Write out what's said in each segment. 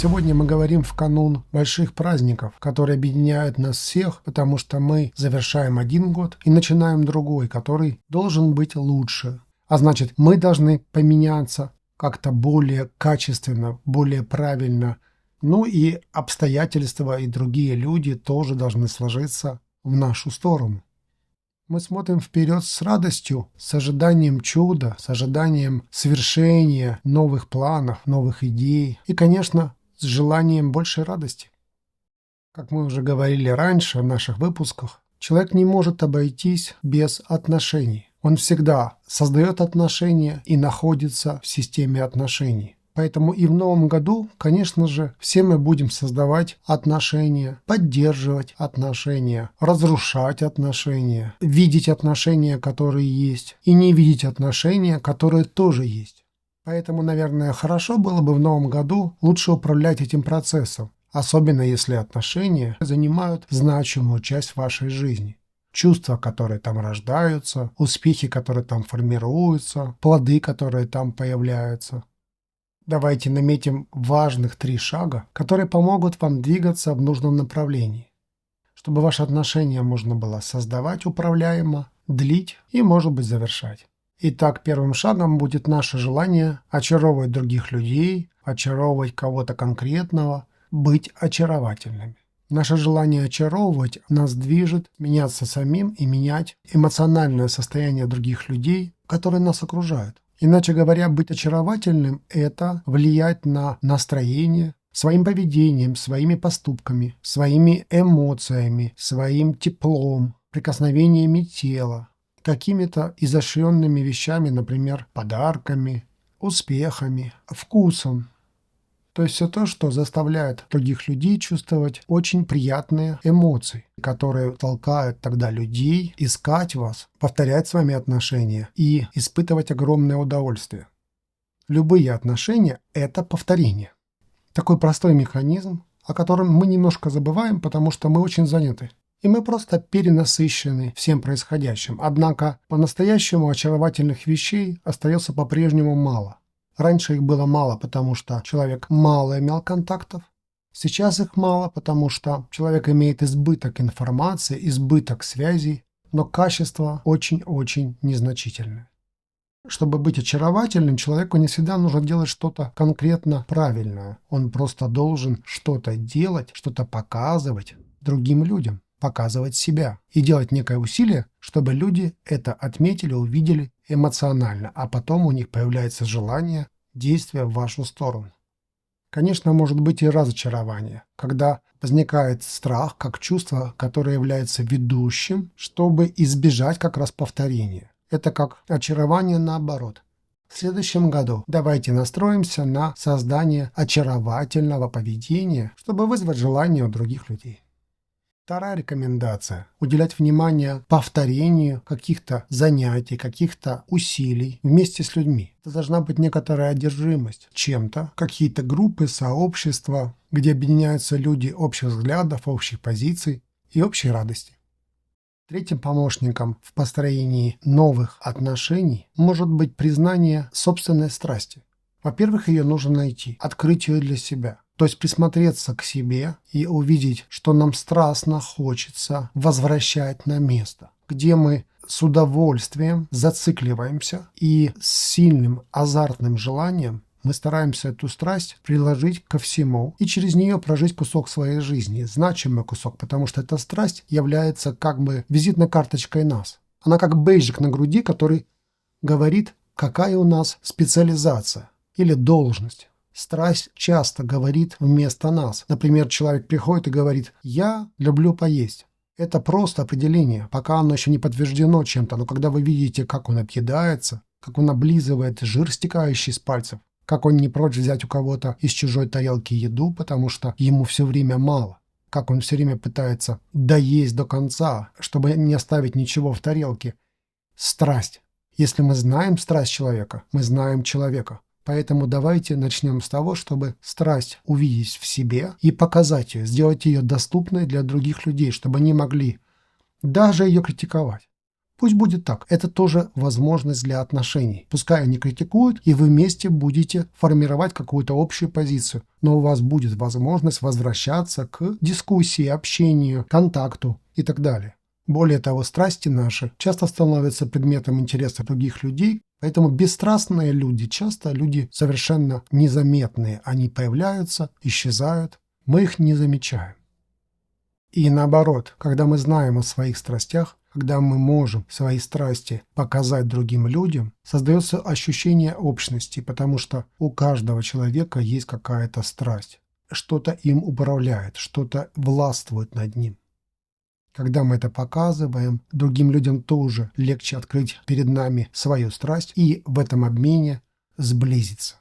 Сегодня мы говорим в канун больших праздников, которые объединяют нас всех, потому что мы завершаем один год и начинаем другой, который должен быть лучше. А значит, мы должны поменяться как-то более качественно, более правильно. Ну и обстоятельства и другие люди тоже должны сложиться в нашу сторону. Мы смотрим вперед с радостью, с ожиданием чуда, с ожиданием свершения новых планов, новых идей и, конечно, с желанием большей радости. Как мы уже говорили раньше в наших выпусках, человек не может обойтись без отношений. Он всегда создает отношения и находится в системе отношений. Поэтому и в новом году, конечно же, все мы будем создавать отношения, поддерживать отношения, разрушать отношения, видеть отношения, которые есть, и не видеть отношения, которые тоже есть. Поэтому, наверное, хорошо было бы в новом году лучше управлять этим процессом, особенно если отношения занимают значимую часть вашей жизни. Чувства, которые там рождаются, успехи, которые там формируются, плоды, которые там появляются. Давайте наметим важных 3 шага, которые помогут вам двигаться в нужном направлении, чтобы ваши отношения можно было создавать управляемо, длить и, может быть, завершать. Итак, первым шагом будет наше желание очаровывать других людей, очаровывать кого-то конкретного, быть очаровательными. Наше желание очаровывать нас движет меняться самим и менять эмоциональное состояние других людей, которые нас окружают. Иначе говоря, быть очаровательным – это влиять на настроение своим поведением, своими поступками, своими эмоциями, своим теплом, прикосновениями тела, какими-то изощренными вещами, например, подарками, успехами, вкусом. То есть все то, что заставляет других людей чувствовать очень приятные эмоции, которые толкают тогда людей искать вас, повторять с вами отношения и испытывать огромное удовольствие. Любые отношения – это повторение. Такой простой механизм, о котором мы немножко забываем, потому что мы очень заняты. И мы просто перенасыщены всем происходящим. Однако по-настоящему очаровательных вещей остается по-прежнему мало. Раньше их было мало, потому что человек мало имел контактов. Сейчас их мало, потому что человек имеет избыток информации, избыток связей, но качество очень-очень незначительное. Чтобы быть очаровательным, человеку не всегда нужно делать что-то конкретно правильное. Он просто должен что-то делать, что-то показывать другим людям, показывать себя и делать некое усилие, чтобы люди это отметили, увидели эмоционально, а потом у них появляется желание действия в вашу сторону. Конечно, может быть и разочарование, когда возникает страх как чувство, которое является ведущим, чтобы избежать как раз повторения. Это как очарование наоборот. В следующем году давайте настроимся на создание очаровательного поведения, чтобы вызвать желание у других людей. Вторая рекомендация – уделять внимание повторению каких-то занятий, каких-то усилий вместе с людьми. Это должна быть некоторая одержимость чем-то, какие-то группы, сообщества, где объединяются люди общих взглядов, общих позиций и общей радости. Третьим помощником в построении новых отношений может быть признание собственной страсти. Во-первых, ее нужно найти, открыть ее для себя. То есть присмотреться к себе и увидеть, что нам страстно хочется возвращать на место, где мы с удовольствием зацикливаемся и с сильным азартным желанием мы стараемся эту страсть приложить ко всему и через нее прожить кусок своей жизни, значимый кусок, потому что эта страсть является как бы визитной карточкой нас. Она как бейджик на груди, который говорит, какая у нас специализация или должность. Страсть часто говорит вместо нас. Например, человек приходит и говорит «я люблю поесть». Это просто определение, пока оно еще не подтверждено чем-то, но когда вы видите, как он объедается, как он облизывает жир, стекающий с пальцев, как он не прочь взять у кого-то из чужой тарелки еду, потому что ему все время мало, как он все время пытается доесть до конца, чтобы не оставить ничего в тарелке. Страсть. Если мы знаем страсть человека, мы знаем человека. Поэтому давайте начнем с того, чтобы страсть увидеть в себе и показать ее, сделать ее доступной для других людей, чтобы они могли даже ее критиковать. Пусть будет так. Это тоже возможность для отношений. Пускай они критикуют, и вы вместе будете формировать какую-то общую позицию. Но у вас будет возможность возвращаться к дискуссии, общению, контакту и так далее. Более того, страсти наши часто становятся предметом интереса других людей, поэтому бесстрастные люди, часто люди совершенно незаметные. Они появляются, исчезают, мы их не замечаем. И наоборот, когда мы знаем о своих страстях, когда мы можем свои страсти показать другим людям, создается ощущение общности, потому что у каждого человека есть какая-то страсть. Что-то им управляет, что-то властвует над ним. Когда мы это показываем, другим людям тоже легче открыть перед нами свою страсть и в этом обмене сблизиться.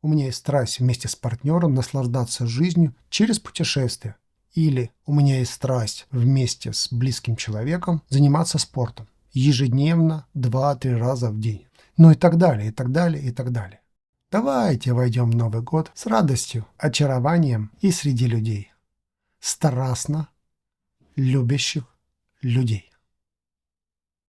У меня есть страсть вместе с партнером наслаждаться жизнью через путешествия. Или у меня есть страсть вместе с близким человеком заниматься спортом ежедневно 2-3 раза в день. Ну и так далее, и так далее, и так далее. Давайте войдем в Новый год с радостью, очарованием и среди людей. Страстно любящих людей.